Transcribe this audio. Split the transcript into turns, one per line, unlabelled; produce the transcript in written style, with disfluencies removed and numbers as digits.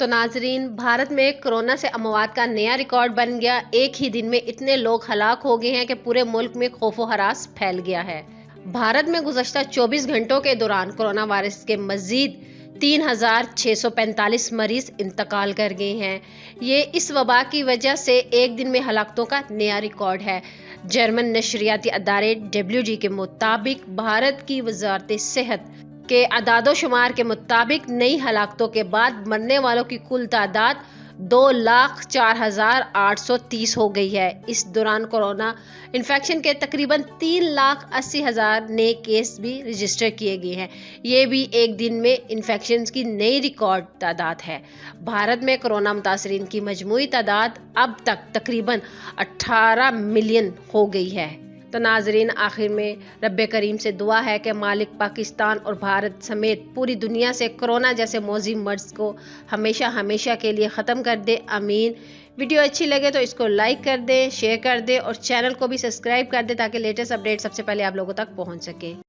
तो नाजरीन, भारत में कोरोना से अमवात का नया रिकॉर्ड बन गया। एक ही दिन में इतने लोग हलाक हो गए हैं कि पूरे मुल्क में खौफो हरास फैल गया है। भारत में गुज़श्ता 24 घंटों के दौरान कोरोना वायरस के मजीद 3,645 मरीज इंतकाल कर गए हैं। ये इस वबा की वजह से एक दिन में हलाकतों का नया रिकॉर्ड है। जर्मन नशरियाती अदारे WG के मुताबिक भारत की वजारत सेहत के अदादोशुमार के मुताबिक नई हलाकतों के बाद मरने वालों की कुल तादाद 2,04,830 हो गई है। इस दौरान कोरोना इन्फेक्शन के तकरीबन 3,80,000 नए केस भी रजिस्टर किए गए हैं। ये भी एक दिन में इन्फेक्शन की नई रिकॉर्ड तादाद है। भारत में कोरोना मुतासरीन की मजमूई तादाद अब तक तकरीबन 18 मिलियन हो गई है। तो नाजरीन, आखिर में रब्बे करीम से दुआ है कि मालिक पाकिस्तान और भारत समेत पूरी दुनिया से कोरोना जैसे मौजी मर्ज को हमेशा हमेशा के लिए ख़त्म कर दे। आमीन। वीडियो अच्छी लगे तो इसको लाइक कर दे, शेयर कर दे और चैनल को भी सब्सक्राइब कर दे ताकि लेटेस्ट अपडेट सबसे पहले आप लोगों तक पहुंच सके।